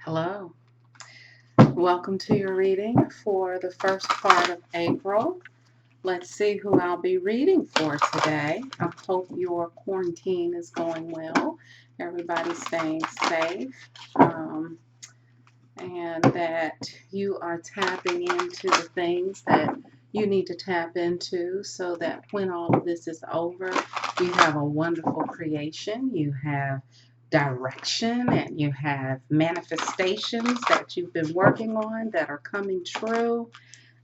Hello. Welcome to your reading for the first part of April. Let's see who I'll be reading for today. I hope your quarantine is going well. Everybody's staying safe. And that you are tapping into the things that you need to tap into so that when all of this is over, you have a wonderful creation. You have direction and you have manifestations that you've been working on that are coming true.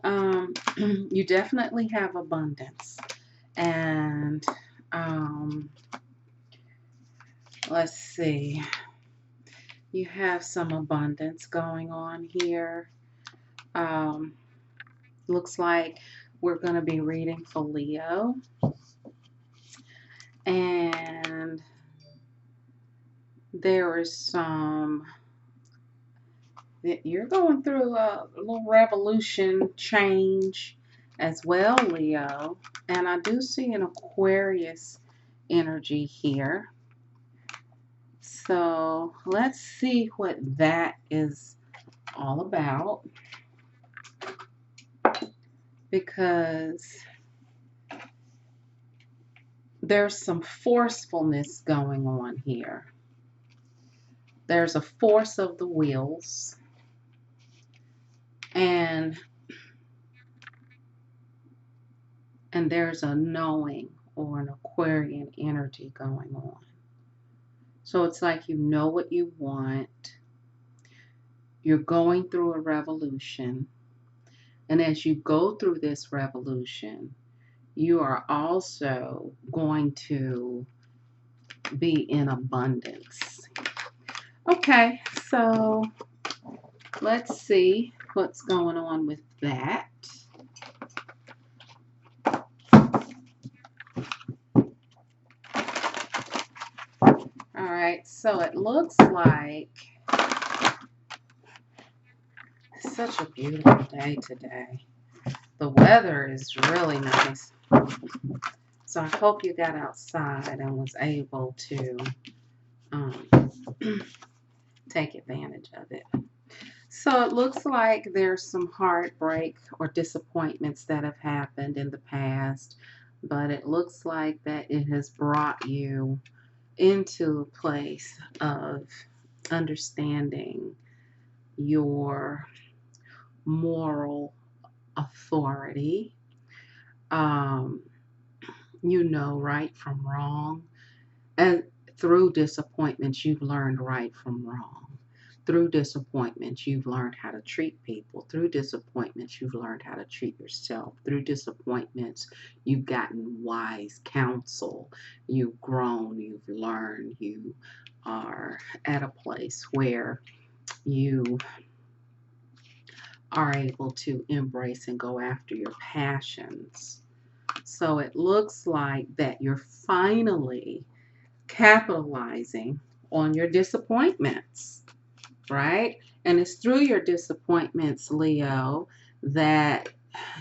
You definitely have abundance. And let's see, you have some abundance going on here. Um, Looks like we're going to be reading for Leo. And there is you're going through a little revolution change as well, Leo. And I do see an Aquarius energy here. So let's see what that is all about. Because there's some forcefulness going on here. There's a force of the wheels, and there's a knowing or an Aquarian energy going on. So it's like you know what you want. You're going through a revolution. And as you go through this revolution, you are also going to be in abundance. Okay, so let's see what's going on with that. All right, so it looks like such a beautiful day today. The weather is really nice. So I hope you got outside and was able to take advantage of it. So it looks like there's some heartbreak or disappointments that have happened in the past, but it looks like that it has brought you into a place of understanding your moral authority. You know right from wrong. And through disappointments, you've learned right from wrong. Through disappointments, you've learned how to treat people. Through disappointments, you've learned how to treat yourself. Through disappointments, you've gotten wise counsel. You've grown, you've learned, you are at a place where you are able to embrace and go after your passions. So it looks like that you're finally capitalizing on your disappointments, right? And it's through your disappointments, Leo, that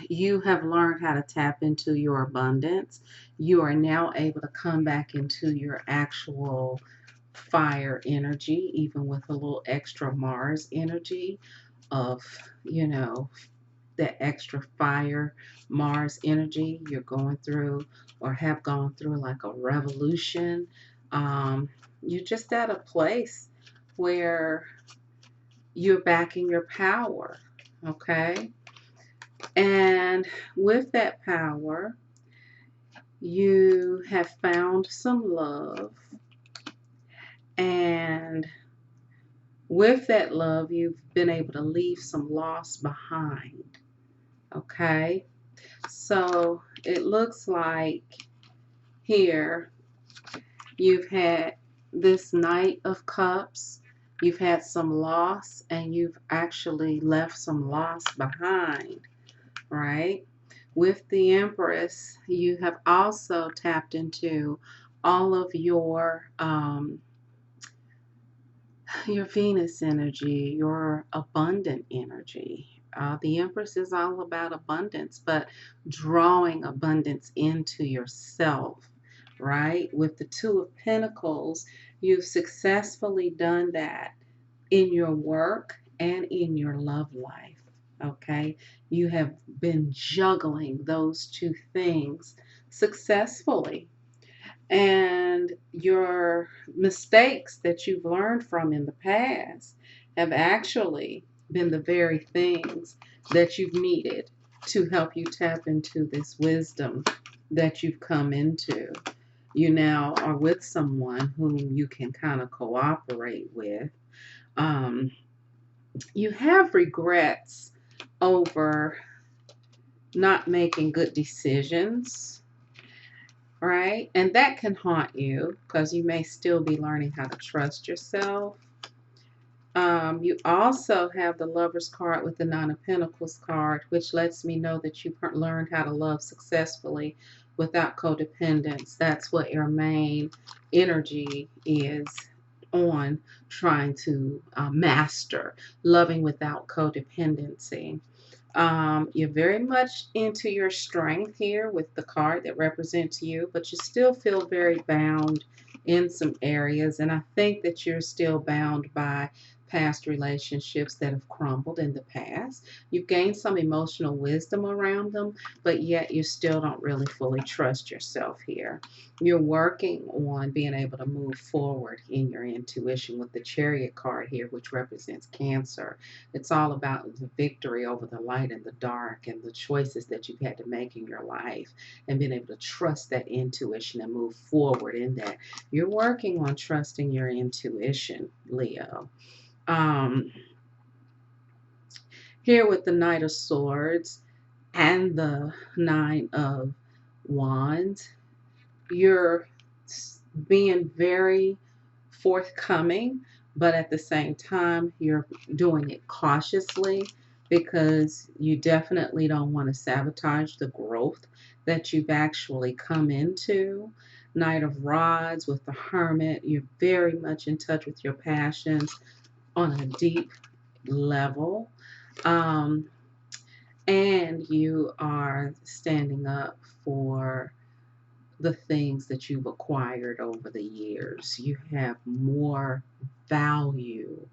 you have learned how to tap into your abundance. You are now able to come back into your actual fire energy, even with a little extra Mars energy of, you know, that extra fire Mars energy you're going through or have gone through, like a revolution. You're just at a place where you're back in your power, okay? And with that power, you have found some love. And with that love, you've been able to leave some loss behind, okay? So it looks like here you've had this Knight of Cups, you've had some loss, and you've actually left some loss behind, right? With the Empress, you have also tapped into all of your Venus energy, your abundant energy. The Empress is all about abundance, but drawing abundance into yourself, right? With the Two of Pentacles, you've successfully done that in your work and in your love life. Okay, you have been juggling those two things successfully, and your mistakes that you've learned from in the past have actually been the very things that you've needed to help you tap into this wisdom that you've come into. You now are with someone whom you can kind of cooperate with. Um, you have regrets over not making good decisions, right? And that can haunt you because you may still be learning how to trust yourself. You also have the Lover's card with the Nine of Pentacles card, which lets me know that you've learned how to love successfully without codependence. That's what your main energy is on, trying to master loving without codependency. You're very much into your strength here with the card that represents you, but you still feel very bound in some areas. And I think that you're still bound by past relationships that have crumbled in the past. You've gained some emotional wisdom around them, but yet you still don't really fully trust yourself here. You're working on being able to move forward in your intuition with the Chariot card here, which represents Cancer. It's all about the victory over the light and the dark and the choices that you've had to make in your life and being able to trust that intuition and move forward in that. You're working on trusting your intuition, Leo. Um, Here with the Knight of Swords and the Nine of Wands, you're being very forthcoming, but at the same time, you're doing it cautiously because you definitely don't want to sabotage the growth that you've actually come into. Knight of Rods with the Hermit, you're very much in touch with your passions on a deep level. Um, and you are standing up for the things that you've acquired over the years. You have more value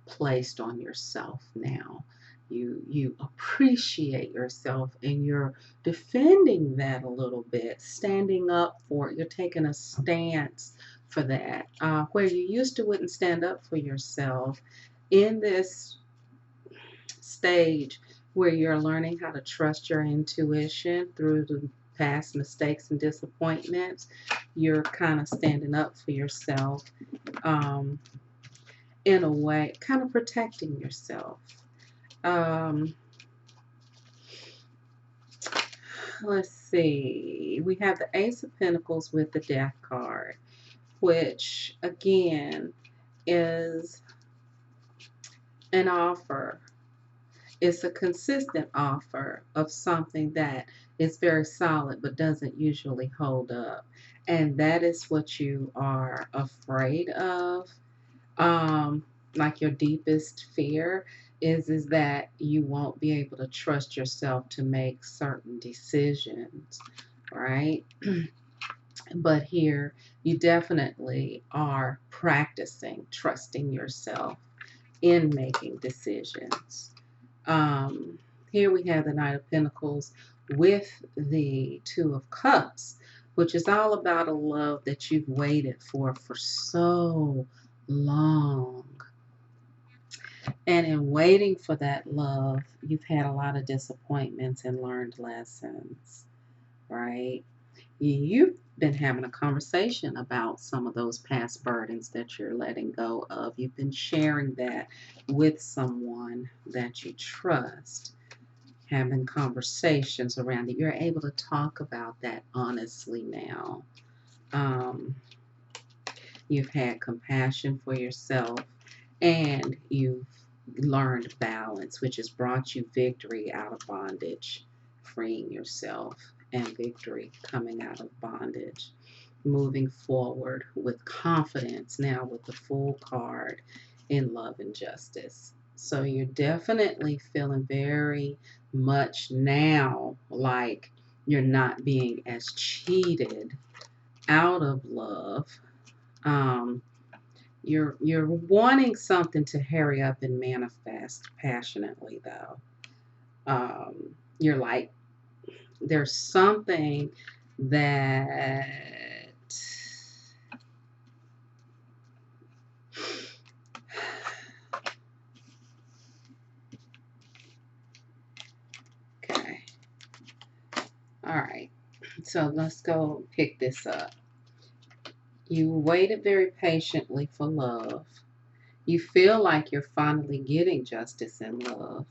placed on yourself now. You appreciate yourself and you're defending that a little bit, standing up for it. You're taking a stance for that. Where you used to wouldn't stand up for yourself in this stage where you're learning how to trust your intuition through the past mistakes and disappointments, you're kind of standing up for yourself um, in a way, kind of protecting yourself. Um, let's see. We have the Ace of Pentacles with the Death card, which again is an offer. It's a consistent offer of something that is very solid but doesn't usually hold up. And that is what you are afraid of. Um, like your deepest fear is that you won't be able to trust yourself to make certain decisions, right? But here you definitely are practicing trusting yourself in making decisions. Here we have the Knight of Pentacles with the Two of Cups, which is all about a love that you've waited for so long. And in waiting for that love, you've had a lot of disappointments and learned lessons, right? You've been having a conversation about some of those past burdens that you're letting go of. You've been sharing that with someone that you trust, having conversations around it. You're able to talk about that honestly now. Um, you've had compassion for yourself and you've learned balance, which has brought you victory out of bondage, freeing yourself, and victory coming out of bondage. Moving forward with confidence now with the Fool card in love and justice. So you're definitely feeling very much now like you're not being as cheated out of love. Um, You're wanting something to hurry up and manifest passionately, though. You're like, there's something that okay. All right. So let's go pick this up. You waited very patiently for love. You feel like you're finally getting justice and love.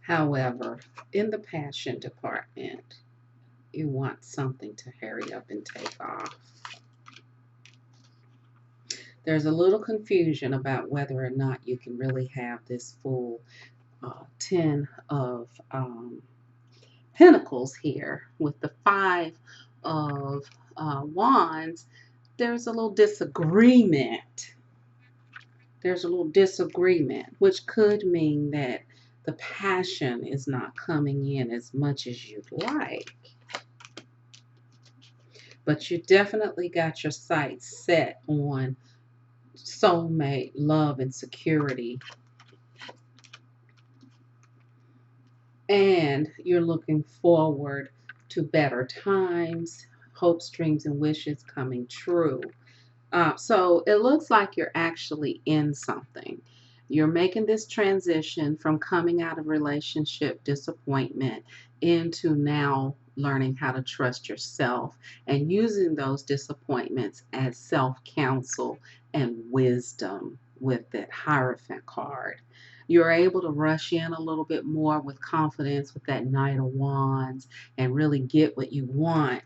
However, in the passion department, you want something to hurry up and take off. There's a little confusion about whether or not you can really have this full 10 of Pentacles here with the 5 of Wands. There's a little disagreement. There's a little disagreement, which could mean that the passion is not coming in as much as you'd like. But you definitely got your sights set on soulmate, love, and security. And you're looking forward to better times, hopes, dreams, and wishes coming true. So it looks like you're actually in something. You're making this transition from coming out of relationship disappointment into now learning how to trust yourself and using those disappointments as self-counsel and wisdom with that Hierophant card. You're able to rush in a little bit more with confidence with that Knight of Wands and really get what you want.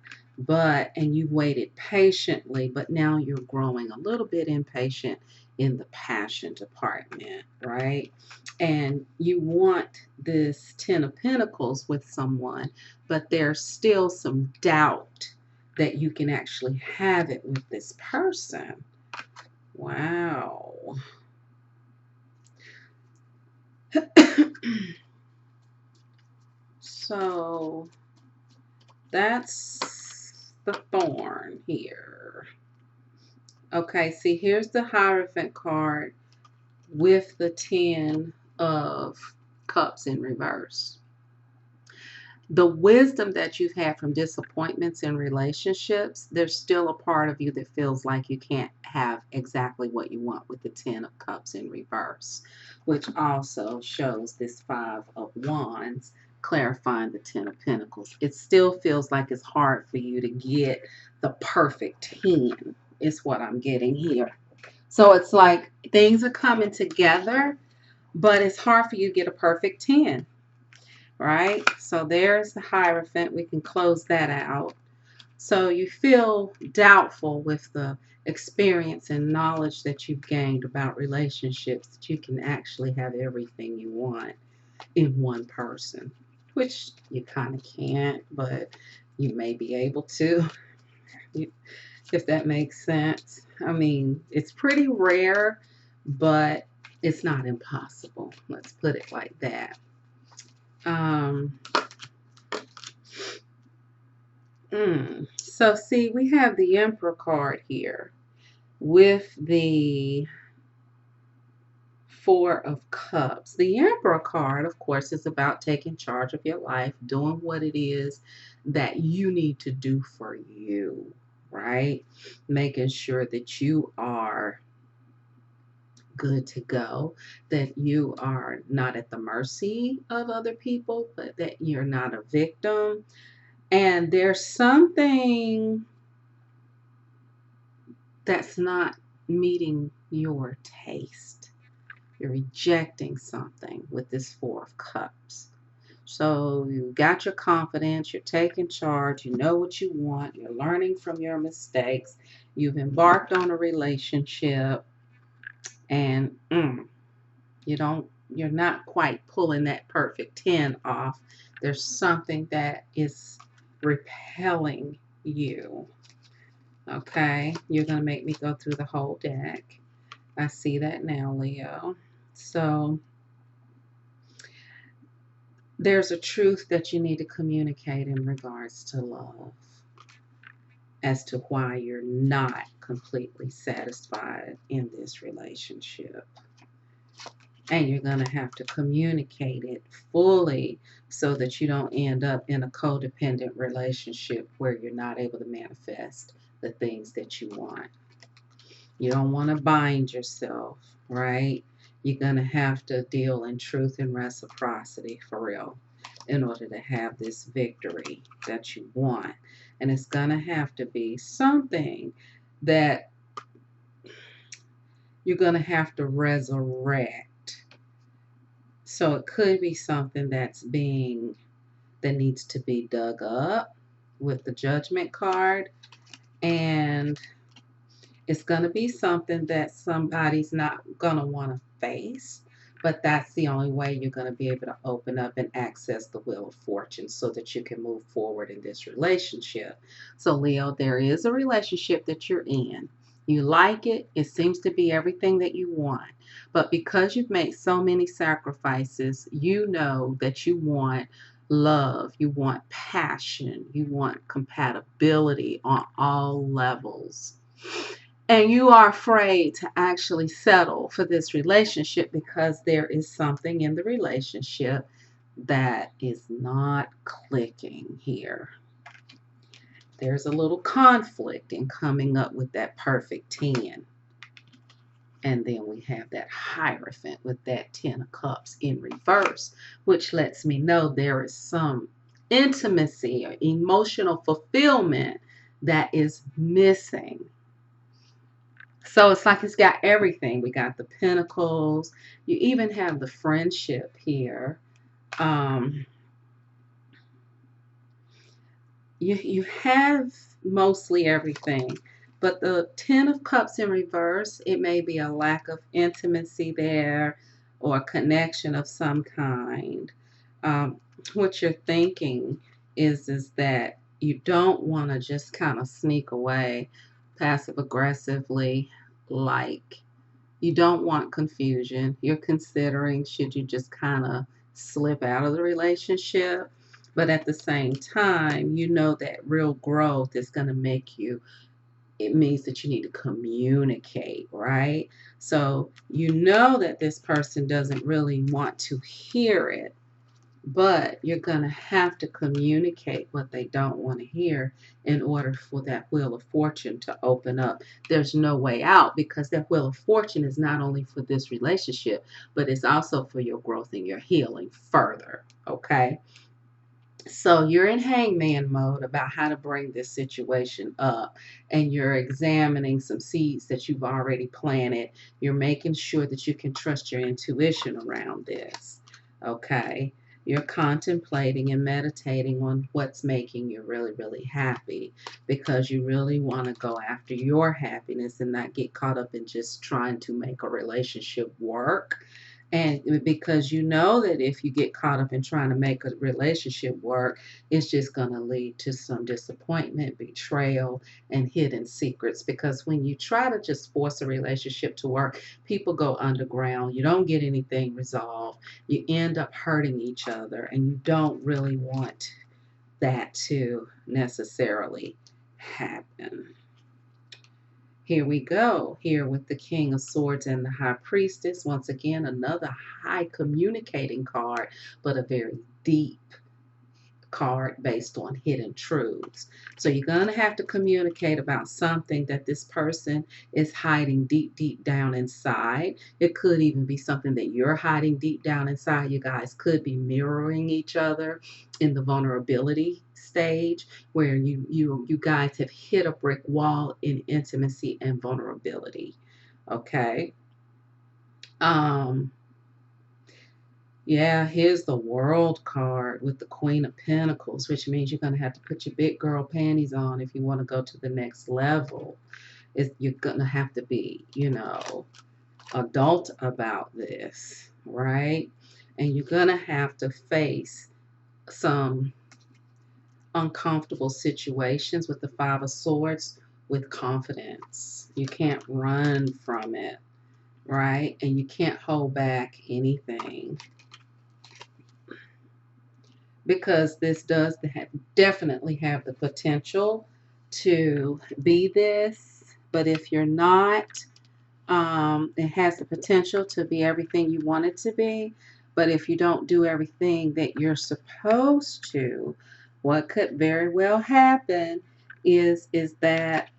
And you've waited patiently, but now you're growing a little bit impatient in the passion department, right? And you want this 10 of Pentacles with someone, but there's still some doubt that you can actually have it with this person. Wow. So that's the thorn here. Okay, see, here's the Hierophant card with the 10 of Cups in reverse. The wisdom that you've had from disappointments in relationships, there's still a part of you that feels like you can't have exactly what you want with the 10 of Cups in reverse, which also shows this 5 of Wands clarifying the 10 of Pentacles. It still feels like it's hard for you to get the perfect 10 is what I'm getting here. So it's like things are coming together, but it's hard for you to get a perfect 10, right? So there's the Hierophant. We can close that out. So you feel doubtful with the experience and knowledge that you've gained about relationships that you can actually have everything you want in one person, which you kind of can't, but you may be able to. If that makes sense. I mean, it's pretty rare, but it's not impossible. Let's put it like that. So see, we have the Emperor card here with the 4 of Cups. The Emperor card, of course, is about taking charge of your life, doing what it is that you need to do for you, right? Making sure that you are good to go, that you are not at the mercy of other people, but that you're not a victim. And there's something that's not meeting your taste. You're rejecting something with this 4 of Cups. So you got your confidence, you're taking charge, you know what you want, you're learning from your mistakes, you've embarked on a relationship, and you're not quite pulling that perfect 10 off. There's something that is repelling you. Okay, you're going to make me go through the whole deck. I see that now, Leo. So there's a truth that you need to communicate in regards to love. as to why you're not completely satisfied in this relationship. And you're going to have to communicate it fully so that you don't end up in a codependent relationship where you're not able to manifest the things that you want. You don't want to bind yourself, right? You're going to have to deal in truth and reciprocity for real in order to have this victory that you want. And it's going to have to be something that you're going to have to resurrect. So it could be something that needs to be dug up with the judgment card, and it's going to be something that somebody's not going to want to face, but that's the only way you're going to be able to open up and access the wheel of fortune so that you can move forward in this relationship. So Leo, there is a relationship that you're in. You like it. It seems to be everything that you want. But because you've made so many sacrifices, you know that you want love, you want passion, you want compatibility on all levels. And you are afraid to actually settle for this relationship because there is something in the relationship that is not clicking here. There's a little conflict in coming up with that perfect 10. And then we have that Hierophant with that 10 of Cups in reverse, which lets me know there is some intimacy or emotional fulfillment that is missing. So it's like it's got everything. We got the Pentacles. You even have the friendship here. Um, you have mostly everything. But the 10 of Cups in reverse, it may be a lack of intimacy there or a connection of some kind. Um, what you're thinking is that you don't want to just kind of sneak away passive aggressively, like you don't want confusion. You're considering should you just kind of slip out of the relationship. But at the same time, you know that real growth is going to make you, it means that you need to communicate, right? So you know that this person doesn't really want to hear it, but you're going to have to communicate what they don't want to hear in order for that wheel of fortune to open up. There's no way out because that wheel of fortune is not only for this relationship, but it's also for your growth and your healing further, okay? So you're in hangman mode about how to bring this situation up, and you're examining some seeds that you've already planted. You're making sure that you can trust your intuition around this. Okay. You're contemplating and meditating on what's making you really, really happy because you really want to go after your happiness and not get caught up in just trying to make a relationship work. And because you know that if you get caught up in trying to make a relationship work, it's just going to lead to some disappointment, betrayal, and hidden secrets. Because when you try to just force a relationship to work, people go underground. You don't get anything resolved. You end up hurting each other, and you don't really want that to necessarily happen. Here we go, here with the King of Swords and the High Priestess. Once again, another high communicating card, but a very deep card based on hidden truths. So you're going to have to communicate about something that this person is hiding deep, deep down inside. It could even be something that you're hiding deep down inside. You guys could be mirroring each other in the vulnerability stage where you guys have hit a brick wall in intimacy and vulnerability. Okay. Um yeah, here's the World card with the Queen of Pentacles, which means you're going to have to put your big girl panties on if you want to go to the next level. You're going to have to be, adult about this, right? And you're going to have to face some uncomfortable situations with the Five of Swords with confidence. You can't run from it, right? And you can't hold back anything, because this does definitely have the potential to be this, but if you're not, it has the potential to be everything you want it to be. But if you don't do everything that you're supposed to, what could very well happen is that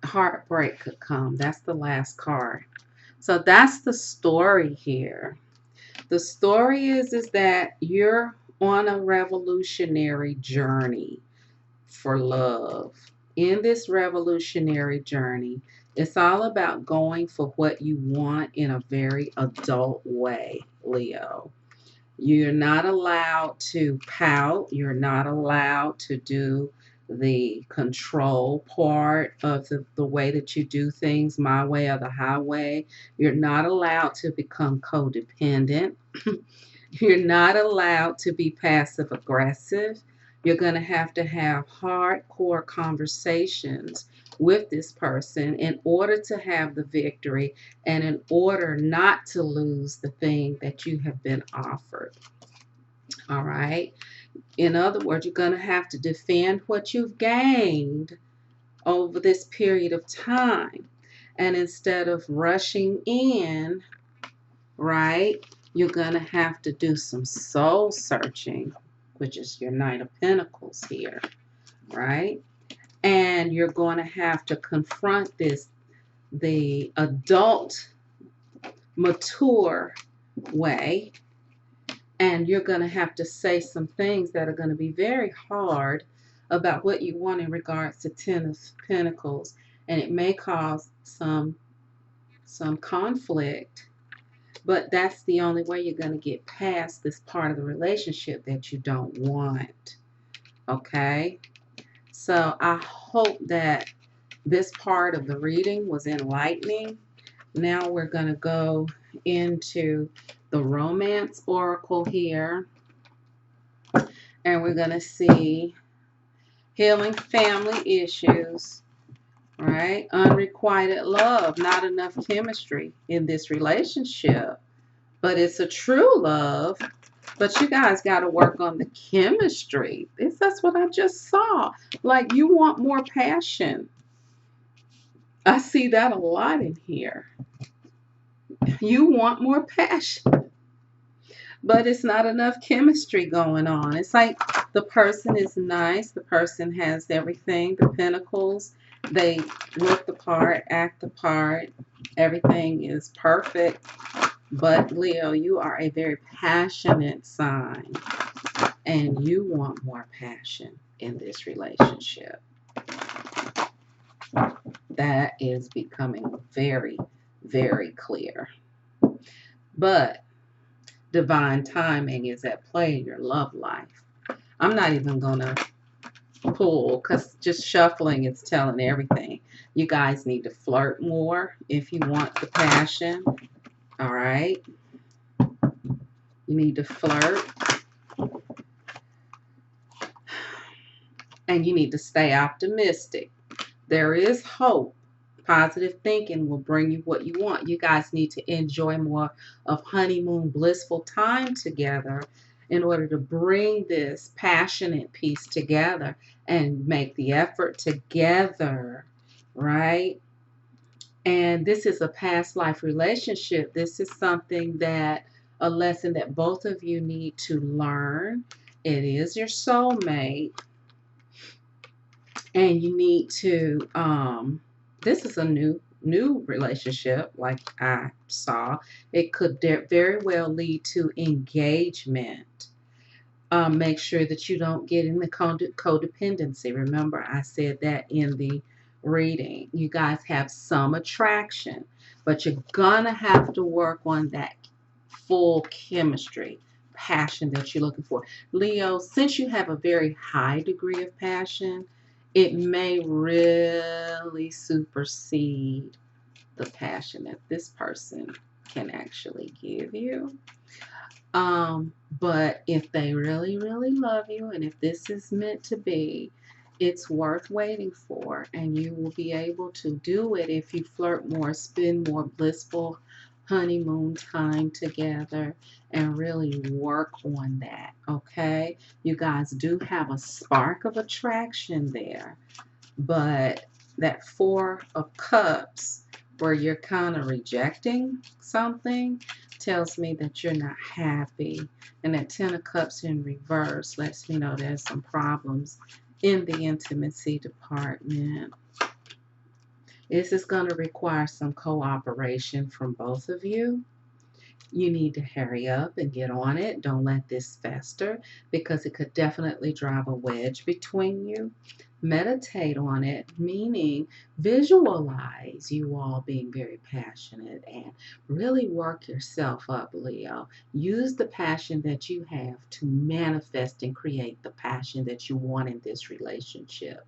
heartbreak could come. That's the last card. So that's the story here. The story is that you're on a revolutionary journey for love. In this revolutionary journey, it's all about going for what you want in a very adult way, Leo. You're not allowed to pout. You're not allowed to do the control part of the way that you do things, my way or the highway. You're not allowed to become codependent. You're not allowed to be passive aggressive. You're going to have hardcore conversations with this person in order to have the victory and in order not to lose the thing that you have been offered. All right. In other words, you're going to have to defend what you've gained over this period of time. And instead of rushing in, right, you're going to have to do some soul searching, which is your Knight of Pentacles here, right? And you're going to have to confront the adult, mature way. And you're going to have to say some things that are going to be very hard about what you want in regards to Ten of Pentacles. And it may cause some conflict. But that's the only way you're going to get past this part of the relationship that you don't want. Okay? So I hope that this part of the reading was enlightening. Now we're going to go into the romance oracle here. And we're going to see healing family issues. Right? Unrequited love, not enough chemistry in this relationship. But it's a true love. But you guys got to work on the chemistry. That's what I just saw. Like, you want more passion. I see that a lot in here. You want more passion. But it's not enough chemistry going on. It's like the person is nice. The person has everything. The pentacles, they look the part, act the part. Everything is perfect. But Leo, you are a very passionate sign. And you want more passion in this relationship. That is becoming very, very clear. But divine timing is at play in your love life. I'm not even going to pull because just shuffling is telling everything. You guys need to flirt more if you want the passion. All right. You need to flirt. And you need to stay optimistic. There is hope. Positive thinking will bring you what you want. You guys need to enjoy more of honeymoon blissful time together in order to bring this passionate piece together and make the effort together, right? And this is a past life relationship. This is something that, a lesson that both of you need to learn. It is your soulmate. And you need to, this is a new relationship, like I saw. It could very well lead to engagement. Make sure that you don't get in the codependency. Remember, I said that in the reading. You guys have some attraction, but you're gonna have to work on that full chemistry, passion that you're looking for. Leo, since you have a very high degree of passion, it may really supersede the passion that this person can actually give you. But if they really, really love you, and if this is meant to be, it's worth waiting for, and you will be able to do it if you flirt more, spend more blissful honeymoon time together and really work on that, okay? You guys do have a spark of attraction there, but that Four of Cups, where you're kind of rejecting something, tells me that you're not happy. And that Ten of Cups in reverse lets me know there's some problems in the intimacy department. This is going to require some cooperation from both of you. You need to hurry up and get on it. Don't let this fester because it could definitely drive a wedge between you. Meditate on it, meaning visualize you all being very passionate and really work yourself up, Leo. Use the passion that you have to manifest and create the passion that you want in this relationship,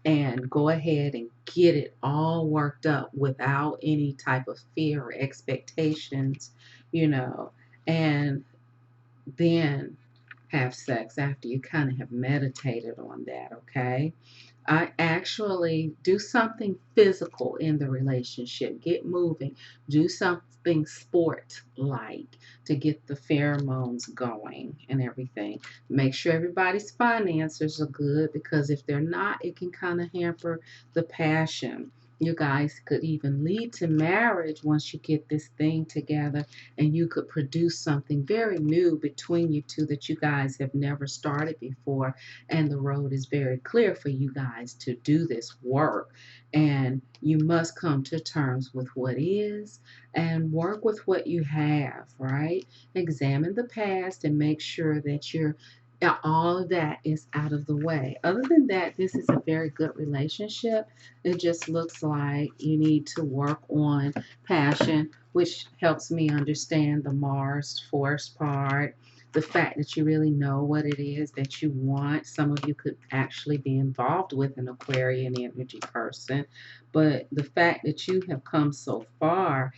and go ahead and get it all worked up without any type of fear or expectations, you know, and then have sex after you kind of have meditated on that, okay? I actually do something physical in the relationship. Get moving. Do something sport like to get the pheromones going and everything. Make sure everybody's finances are good because if they're not, it can kind of hamper the passion. You guys could even lead to marriage once you get this thing together, and you could produce something very new between you two that you guys have never started before, and the road is very clear for you guys to do this work. And you must come to terms with what is and work with what you have, right? Examine the past and make sure that all of that is out of the way. Other than that, this is a very good relationship. It just looks like you need to work on passion, which helps me understand the Mars force part, the fact that you really know what it is that you want. Some of you could actually be involved with an Aquarian energy person, but the fact that you have come so far,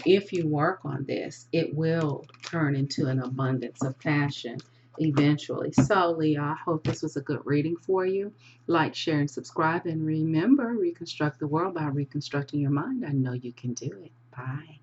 if you work on this, it will turn into an abundance of passion eventually. So, Leo, I hope this was a good reading for you. Like, share, and subscribe. And remember, reconstruct the world by reconstructing your mind. I know you can do it. Bye.